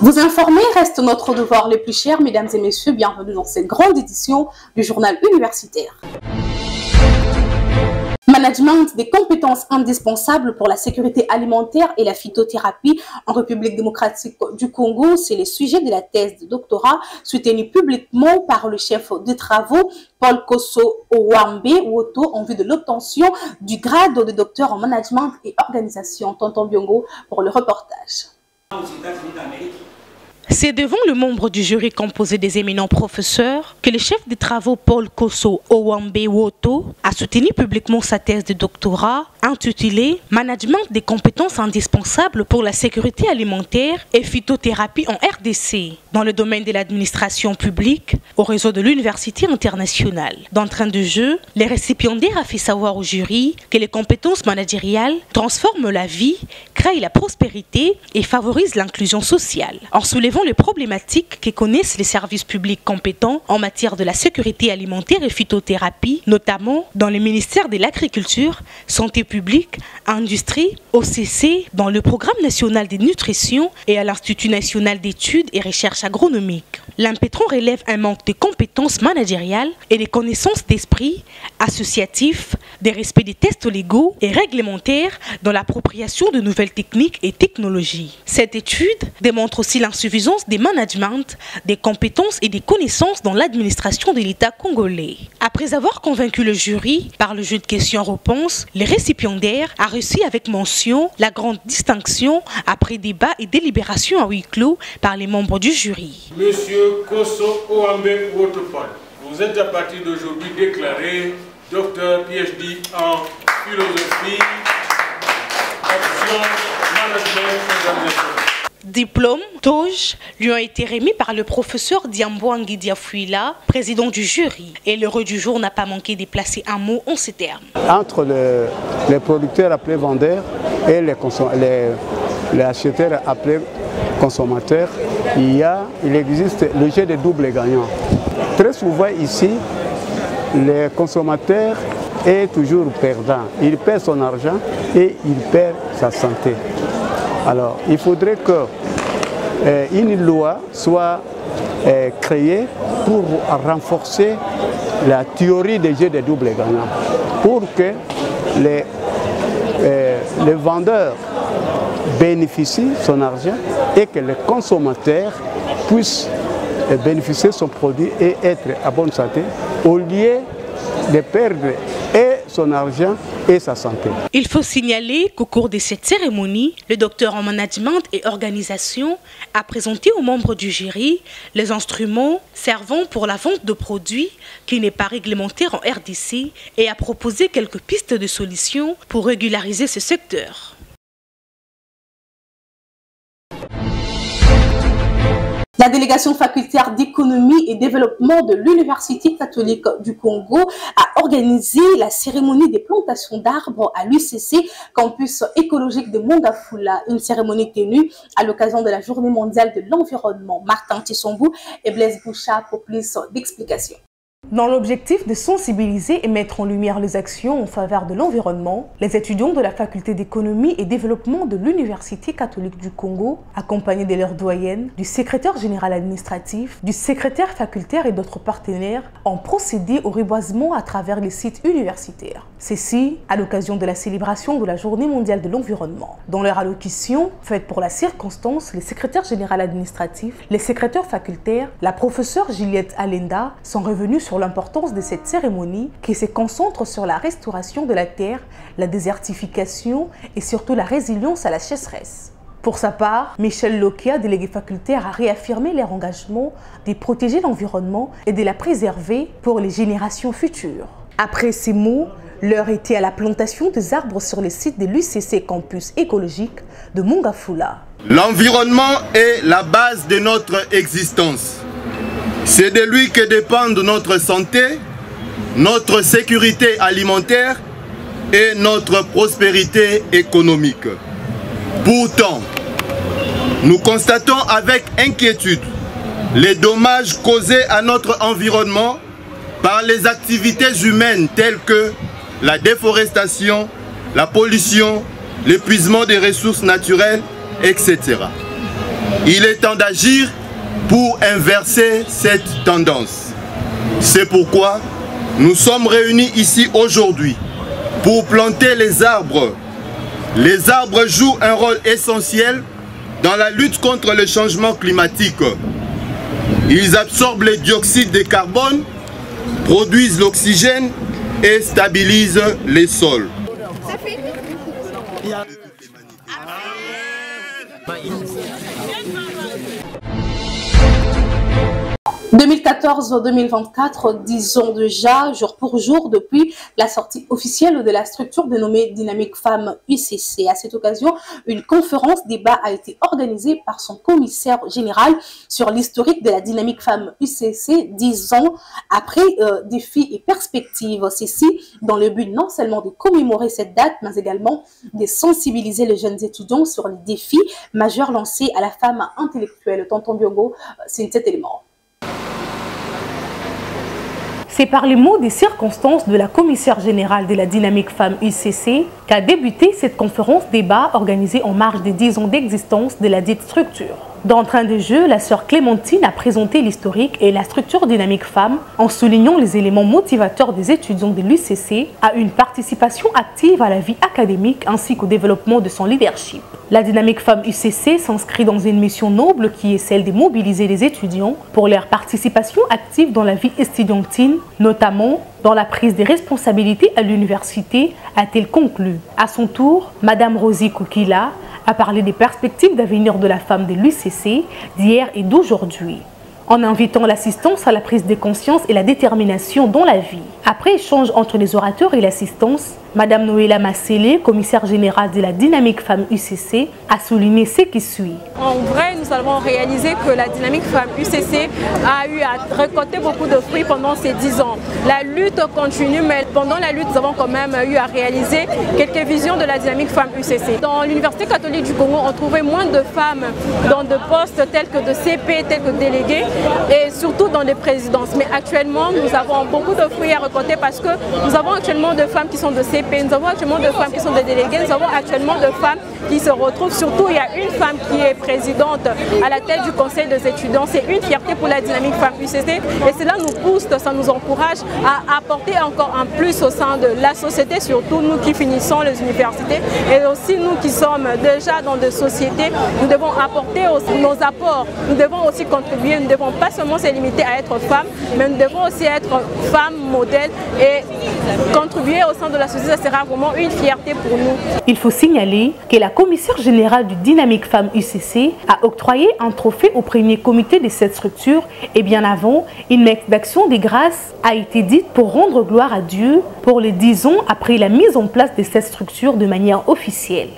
Vous informer reste notre devoir le plus cher, mesdames et messieurs. Bienvenue dans cette grande édition du journal universitaire. Management des compétences indispensables pour la sécurité alimentaire et la phytothérapie en République démocratique du Congo, c'est le sujet de la thèse de doctorat soutenue publiquement par le chef de travaux Paul Kosso Owambe Woto en vue de l'obtention du grade de docteur en management et organisation. Tonton Biongo pour le reportage. C'est devant le membre du jury composé des éminents professeurs que le chef des travaux Paul Kosso Owambe Woto a soutenu publiquement sa thèse de doctorat intitulée « Management des compétences indispensables pour la sécurité alimentaire et phytothérapie en RDC » dans le domaine de l'administration publique au réseau de l'université internationale. D'entrain de jeu, les récipiendaires a fait savoir au jury que les compétences managériales transforment la vie, créent la prospérité et favorisent l'inclusion sociale. En soulevant les problématiques que connaissent les services publics compétents en matière de la sécurité alimentaire et phytothérapie, notamment dans le ministère de l'Agriculture, Santé publique, Industrie, OCC, dans le Programme national de nutrition et à l'Institut national d'études et recherches agronomiques. L'Impétron relève un manque de compétences managériales et des connaissances d'esprit associatif, des respects des tests légaux et réglementaires dans l'appropriation de nouvelles techniques et technologies. Cette étude démontre aussi l'insuffisance des managements, des compétences et des connaissances dans l'administration de l'État congolais. Après avoir convaincu le jury par le jeu de questions-réponses, les récipiendaires a reçu avec mention la grande distinction après débat et délibération à huis clos par les membres du jury. Monsieur Kosso Owambe Woto, vous êtes à partir d'aujourd'hui déclaré docteur PhD en philosophie, option, management et organisation. Diplôme, toge, lui ont été remis par le professeur Diamboangui Diafuila, président du jury. Et l'heureux du jour n'a pas manqué de placer un mot en ces termes. Entre les producteurs appelés vendeurs et les acheteurs appelés consommateurs, il existe le jeu de double gagnant. Très souvent ici, le consommateur est toujours perdant. Il perd son argent et il perd sa santé. Alors, il faudrait qu'une loi soit créée pour renforcer la théorie des jeux de double gagnant, pour que les vendeurs bénéficient de son argent et que les consommateurs puissent bénéficier de son produit et être à bonne santé, au lieu de perdre et son argent et sa santé. Il faut signaler qu'au cours de cette cérémonie, le docteur en management et organisation a présenté aux membres du jury les instruments servant pour la vente de produits qui n'est pas réglementaire en RDC et a proposé quelques pistes de solutions pour régulariser ce secteur. La délégation facultaire d'économie et développement de l'Université catholique du Congo a organisé la cérémonie des plantations d'arbres à l'UCC, campus écologique de Mongafula, une cérémonie tenue à l'occasion de la Journée mondiale de l'environnement. Martin Tissambou et Blaise Bouchard pour plus d'explications. Dans l'objectif de sensibiliser et mettre en lumière les actions en faveur de l'environnement, les étudiants de la faculté d'économie et développement de l'Université catholique du Congo, accompagnés de leurs doyennes, du secrétaire général administratif, du secrétaire facultaire et d'autres partenaires, ont procédé au reboisement à travers les sites universitaires. Ceci à l'occasion de la célébration de la Journée mondiale de l'environnement. Dans leur allocution, faite pour la circonstance, les secrétaires général administratifs, les secrétaires facultaires, la professeure Juliette Alenda sont revenus sur l'importance de cette cérémonie qui se concentre sur la restauration de la terre, la désertification et surtout la résilience à la sécheresse. Pour sa part, Michel Lokia, délégué facultaire, a réaffirmé leur engagement de protéger l'environnement et de la préserver pour les générations futures. Après ces mots, l'heure était à la plantation des arbres sur les sites de l'UCC campus écologique de Mongafula. L'environnement est la base de notre existence. C'est de lui que dépendent notre santé, notre sécurité alimentaire et notre prospérité économique. Pourtant, nous constatons avec inquiétude les dommages causés à notre environnement par les activités humaines telles que la déforestation, la pollution, l'épuisement des ressources naturelles, etc. Il est temps d'agir pour inverser cette tendance. C'est pourquoi nous sommes réunis ici aujourd'hui pour planter les arbres. Les arbres jouent un rôle essentiel dans la lutte contre le changement climatique. Ils absorbent le dioxyde de carbone, produisent l'oxygène et stabilisent les sols. 2014-2024, 10 ans déjà, jour pour jour, depuis la sortie officielle de la structure dénommée Dynamique Femmes UCC. À cette occasion, une conférence débat a été organisée par son commissaire général sur l'historique de la Dynamique Femmes UCC 10 ans après défis et perspectives. Ceci dans le but non seulement de commémorer cette date, mais également de sensibiliser les jeunes étudiants sur les défis majeurs lancés à la femme intellectuelle. Tonton Biongo, c'est cet élément. C'est par les mots des circonstances de la commissaire générale de la Dynamique Femmes UCC qu'a débuté cette conférence débat organisée en marge des 10 ans d'existence de la dite structure. D'entrain de jeu, la sœur Clémentine a présenté l'historique et la structure Dynamique Femmes en soulignant les éléments motivateurs des étudiants de l'UCC à une participation active à la vie académique ainsi qu'au développement de son leadership. La Dynamique Femmes UCC s'inscrit dans une mission noble qui est celle de mobiliser les étudiants pour leur participation active dans la vie estudiantine, notamment dans la prise des responsabilités à l'université, a-t-elle conclu. À son tour, Madame Rosie Koukila a parlé des perspectives d'avenir de la femme de l'UCC d'hier et d'aujourd'hui, en invitant l'assistance à la prise de conscience et la détermination dans la vie. Après échange entre les orateurs et l'assistance, Madame Noéla Massélé, commissaire générale de la Dynamique Femmes UCC, a souligné ce qui suit. En vrai, nous avons réalisé que la Dynamique Femmes UCC a eu à récolter beaucoup de fruits pendant ces 10 ans. La lutte continue, mais pendant la lutte, nous avons quand même eu à réaliser quelques visions de la Dynamique Femmes UCC. Dans l'Université catholique du Congo, on trouvait moins de femmes dans des postes tels que de CP, tels que délégués, et surtout dans les présidences. Mais actuellement, nous avons beaucoup de fruits à récolter parce que nous avons actuellement des femmes qui sont de CP, nous avons actuellement des femmes qui sont des délégués, nous avons actuellement des femmes qui se retrouvent. Surtout, il y a une femme qui est présidente à la tête du conseil des étudiants. C'est une fierté pour la Dynamique Femmes UCC et cela nous pousse, ça nous encourage à apporter encore un plus au sein de la société, surtout nous qui finissons les universités et aussi nous qui sommes déjà dans des sociétés. Nous devons apporter aussi nos apports, nous devons aussi contribuer, nous ne devons pas seulement se limiter à être femmes, mais nous devons aussi être femmes modèles et contribuer au sein de la société. Ça sera vraiment une fierté pour nous. Il faut signaler que la commissaire générale du Dynamique Femmes UCC a octroyé un trophée au premier comité de cette structure et bien avant, une lettre d'action des grâces a été dite pour rendre gloire à Dieu pour les 10 ans après la mise en place de cette structure de manière officielle.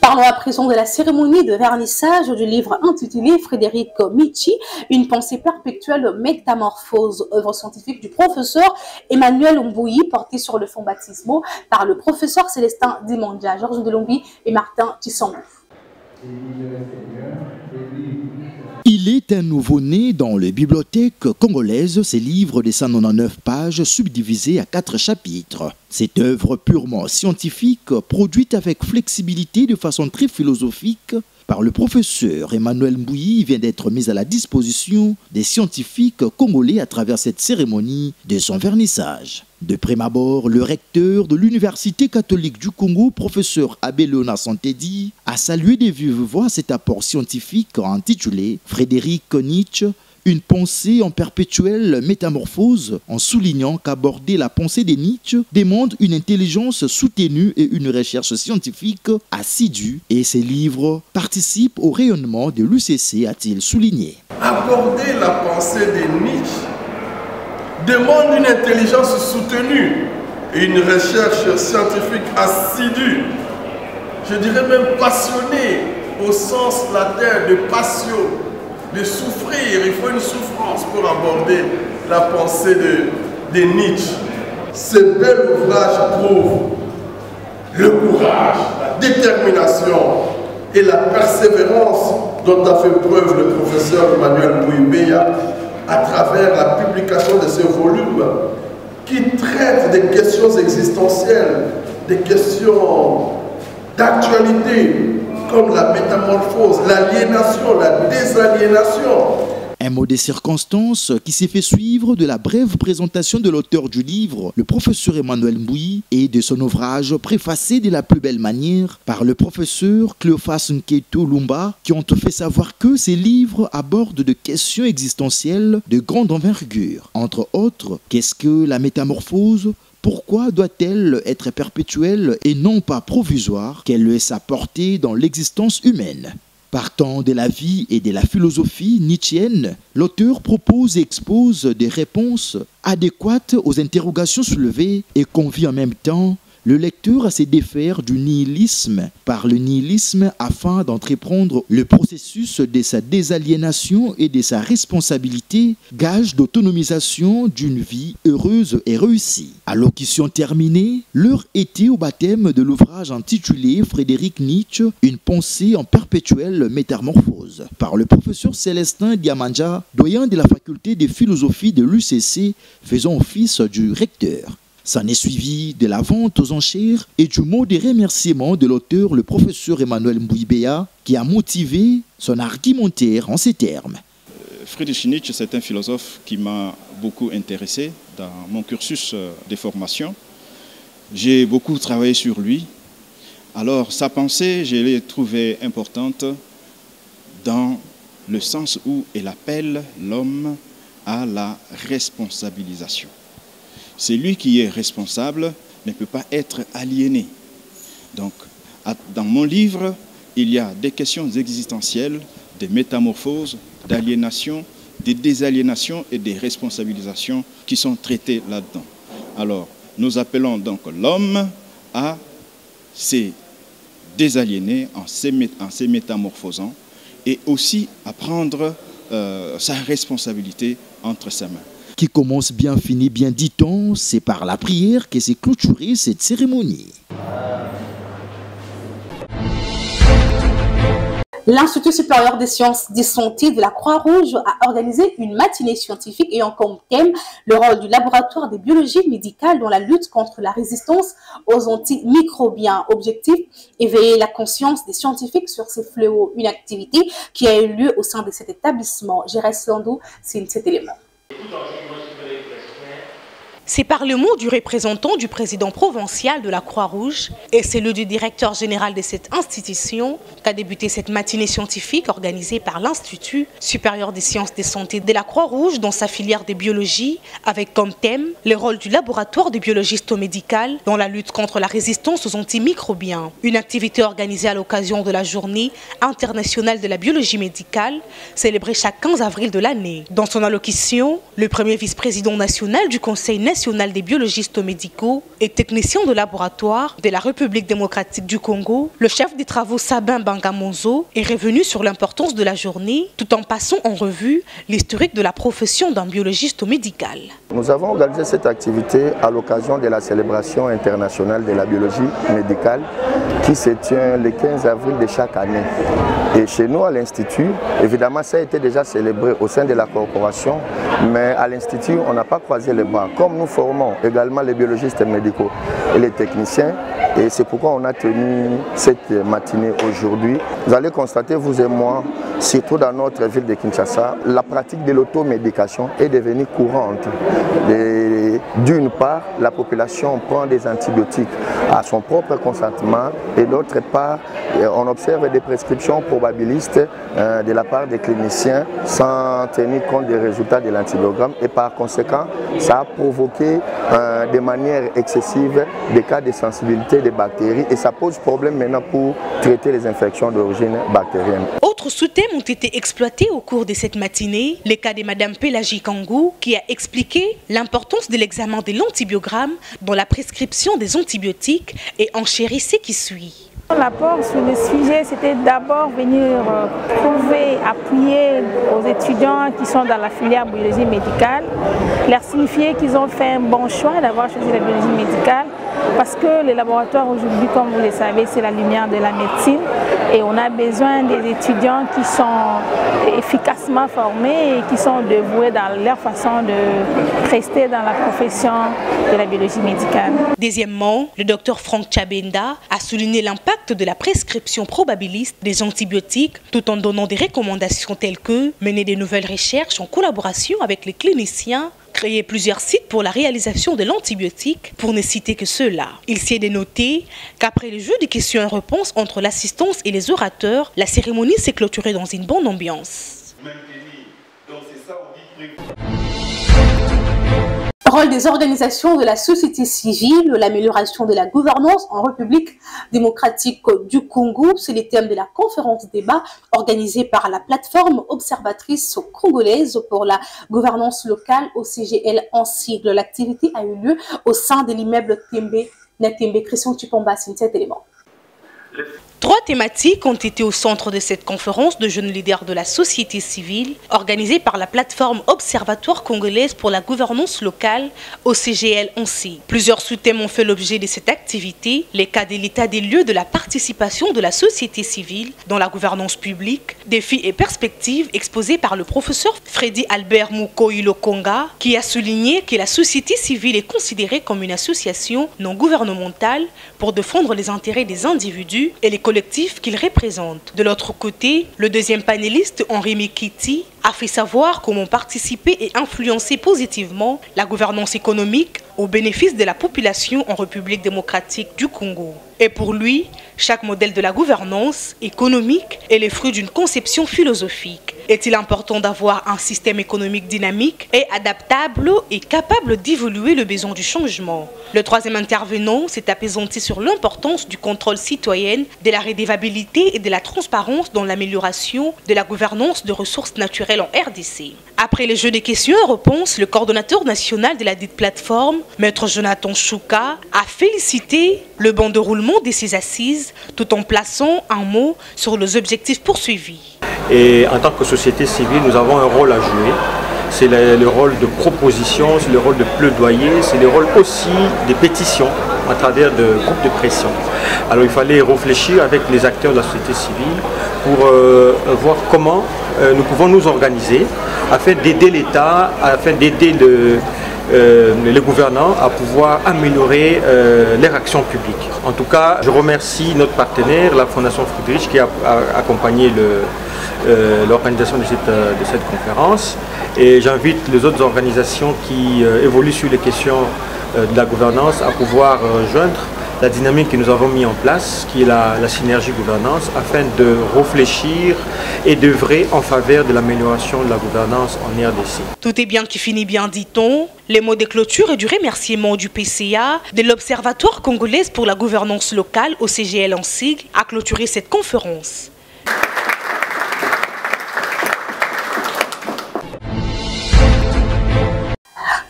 Parlons à présent de la cérémonie de vernissage du livre intitulé Frédéric Michi, une pensée perpétuelle métamorphose, œuvre scientifique du professeur Emmanuel Mbouyi, portée sur le fond baptismaux par le professeur Célestin Dimondia, Georges Delombi et Martin Tissangou. Il est un nouveau-né dans les bibliothèques congolaises, ces livres de 199 pages subdivisés à 4 chapitres. Cette œuvre purement scientifique, produite avec flexibilité de façon très philosophique par le professeur Emmanuel Mbouyi, vient d'être mise à la disposition des scientifiques congolais à travers cette cérémonie de son vernissage. De prime abord, le recteur de l'Université catholique du Congo, professeur Abbé Léonard Santedi, a salué de vive voix cet apport scientifique intitulé Frédéric Nietzsche, une pensée en perpétuelle métamorphose, en soulignant qu'aborder la pensée de Nietzsche demande une intelligence soutenue et une recherche scientifique assidue, et ces livres participent au rayonnement de l'UCC, a-t-il souligné. Aborder la pensée de Nietzsche demande une intelligence soutenue et une recherche scientifique assidue, je dirais même passionnée, au sens latin de passion, de souffrir. Il faut une souffrance pour aborder la pensée de Nietzsche. Ce bel ouvrage prouve le courage, la détermination et la persévérance dont a fait preuve le professeur Emmanuel Mbouyi à travers la publication de ce volume qui traite des questions existentielles des questions d'actualité comme la métamorphose, l'aliénation, la désaliénation. Un mot des circonstances qui s'est fait suivre de la brève présentation de l'auteur du livre, le professeur Emmanuel Mbouyi, et de son ouvrage préfacé de la plus belle manière par le professeur Cléophas Nketo Lumba, qui ont fait savoir que ces livres abordent de questions existentielles de grande envergure. Entre autres, qu'est-ce que la métamorphose ? Pourquoi doit-elle être perpétuelle et non pas provisoire? Quelle est sa portée dans l'existence humaine? Partant de la vie et de la philosophie nietzschéenne, l'auteur propose et expose des réponses adéquates aux interrogations soulevées et convie en même temps le lecteur à se défaire du nihilisme par le nihilisme afin d'entreprendre le processus de sa désaliénation et de sa responsabilité, gage d'autonomisation d'une vie heureuse et réussie. Allocution terminée, l'heure était au baptême de l'ouvrage intitulé Frédéric Nietzsche, une pensée en perpétuelle métamorphose, par le professeur Célestin Diamandja, doyen de la faculté de philosophie de l'UCC, faisant office du recteur. S'en est suivi de la vente aux enchères et du mot de remerciement de l'auteur, le professeur Emmanuel Mbouyi, qui a motivé son argumentaire en ces termes. Friedrich Nietzsche, c'est un philosophe qui m'a beaucoup intéressé dans mon cursus de formation. J'ai beaucoup travaillé sur lui. Alors, sa pensée, je l'ai trouvée importante dans le sens où elle appelle l'homme à la responsabilisation. C'est lui qui est responsable, ne peut pas être aliéné. Donc, dans mon livre, il y a des questions existentielles, des métamorphoses, d'aliénation, des désaliénations et des responsabilisations qui sont traitées là-dedans. Alors, nous appelons donc l'homme à se désaliéner en se métamorphosant et aussi à prendre sa responsabilité entre ses mains. Qui commence bien finit bien, dit-on, c'est par la prière que s'est clôturée cette cérémonie. L'Institut supérieur des sciences de santé de la Croix-Rouge a organisé une matinée scientifique ayant comme thème le rôle du laboratoire de biologie médicale dans la lutte contre la résistance aux antimicrobiens. Objectif, éveiller la conscience des scientifiques sur ces fléaux, une activité qui a eu lieu au sein de cet établissement. Gérès Landou signe cet élément. C'est par le mot du représentant du président provincial de la Croix-Rouge et celui du directeur général de cette institution qu'a débuté cette matinée scientifique organisée par l'Institut supérieur des sciences de santé de la Croix-Rouge dans sa filière de biologie avec comme thème le rôle du laboratoire de biologisto-médical dans la lutte contre la résistance aux antimicrobiens. Une activité organisée à l'occasion de la journée internationale de la biologie médicale célébrée chaque 15 avril de l'année. Dans son allocution, le premier vice-président national du Conseil national des biologistes médicaux et techniciens de laboratoire de la République démocratique du Congo, le chef des travaux Sabin Bangamonzo est revenu sur l'importance de la journée tout en passant en revue l'historique de la profession d'un biologiste médical. Nous avons organisé cette activité à l'occasion de la célébration internationale de la biologie médicale qui se tient le 15 avril de chaque année. Et chez nous à l'Institut, évidemment ça a été déjà célébré au sein de la corporation, mais à l'Institut on n'a pas croisé les bras. Comme nous formons également les biologistes médicaux et les techniciens, et c'est pourquoi on a tenu cette matinée aujourd'hui. Vous allez constater, vous et moi, surtout dans notre ville de Kinshasa, la pratique de l'automédication est devenue courante. D'une part, la population prend des antibiotiques à son propre consentement et d'autre part, on observe des prescriptions probabilistes de la part des cliniciens sans tenir compte des résultats de l'antibiogramme et par conséquent, ça a provoqué de manière excessive des cas de sensibilité des bactéries et ça pose problème maintenant pour traiter les infections d'origine bactérienne. Autres sous-thèmes ont été exploités au cours de cette matinée. Le cas de Mme Pélagie Kangou qui a expliqué l'importance de l'examen de l'antibiogramme dans la prescription des antibiotiques et enchérit ce qui suit. L'apport sur le sujet, c'était d'abord venir prouver, appuyer aux étudiants qui sont dans la filière biologie médicale, leur signifier qu'ils ont fait un bon choix d'avoir choisi la biologie médicale, parce que les laboratoires aujourd'hui, comme vous le savez, c'est la lumière de la médecine et on a besoin des étudiants qui sont efficacement formés et qui sont dévoués dans leur façon de rester dans la profession de la biologie médicale. Deuxièmement, le docteur Franck Tchabenda a souligné l'impact de la prescription probabiliste des antibiotiques tout en donnant des recommandations telles que mener de nouvelles recherches en collaboration avec les cliniciens, créer plusieurs sites pour la réalisation de l'antibiotique, pour ne citer que ceux-là. Il s'y est de noter qu'après le jeu de questions et réponses entre l'assistance et les orateurs, la cérémonie s'est clôturée dans une bonne ambiance. Rôle des organisations de la société civile, l'amélioration de la gouvernance en République démocratique du Congo, c'est le thème de la conférence débat organisée par la plateforme observatrice congolaise pour la gouvernance locale au CGL en sigle. L'activité a eu lieu au sein de l'immeuble Natembe. Christian Tupomba, c'est cet élément. 3 thématiques ont été au centre de cette conférence de jeunes leaders de la société civile organisée par la plateforme Observatoire congolaise pour la gouvernance locale au CGL 11. Plusieurs sous-thèmes ont fait l'objet de cette activité, les cas de l'état des lieux de la participation de la société civile dans la gouvernance publique, défis et perspectives exposés par le professeur Freddy Albert Mukoilo Konga, qui a souligné que la société civile est considérée comme une association non gouvernementale pour défendre les intérêts des individus et les collectif qu'il représente. De l'autre côté, le deuxième panéliste, Henri Mikiti, a fait savoir comment participer et influencer positivement la gouvernance économique au bénéfice de la population en République démocratique du Congo. Et pour lui, chaque modèle de la gouvernance économique est le fruit d'une conception philosophique. Est-il important d'avoir un système économique dynamique et adaptable et capable d'évoluer le besoin du changement? Le troisième intervenant s'est appesanti sur l'importance du contrôle citoyen, de la redevabilité et de la transparence dans l'amélioration de la gouvernance de ressources naturelles en RDC. Après les jeux de questions et réponses, le coordonnateur national de la dite plateforme, Maître Jonathan Chouka, a félicité le bon déroulement de ses assises tout en plaçant un mot sur les objectifs poursuivis. Et en tant que société civile, nous avons un rôle à jouer. C'est le rôle de proposition, c'est le rôle de plaidoyer, c'est le rôle aussi des pétitions à travers de groupes de pression. Alors il fallait réfléchir avec les acteurs de la société civile pour voir comment nous pouvons nous organiser afin d'aider l'État, afin d'aider les gouvernants à pouvoir améliorer leur action publique. En tout cas, je remercie notre partenaire, la Fondation Friedrich, qui a accompagné l'organisation de cette conférence. Et j'invite les autres organisations qui évoluent sur les questions de la gouvernance à pouvoir joindre la dynamique que nous avons mis en place, qui est la synergie gouvernance, afin de réfléchir et d'œuvrer en faveur de l'amélioration de la gouvernance en RDC. Tout est bien qui finit bien, dit-on. Les mots de clôture et du remerciement du PCA, de l'Observatoire congolais pour la gouvernance locale au CGL en sigle, a clôturé cette conférence.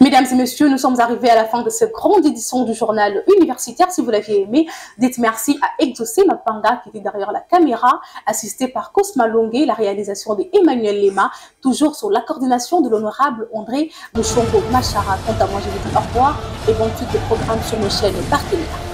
Mesdames et messieurs, nous sommes arrivés à la fin de cette grande édition du journal universitaire. Si vous l'aviez aimé, dites merci à Exaucé Mapanga qui était derrière la caméra, assisté par Cosma Longue, la réalisation de Emmanuel Lema, toujours sur la coordination de l'honorable André Mouchongo Machara. Quant à moi, je vous dis au revoir et bon suite de programme sur mes chaînes partenaires.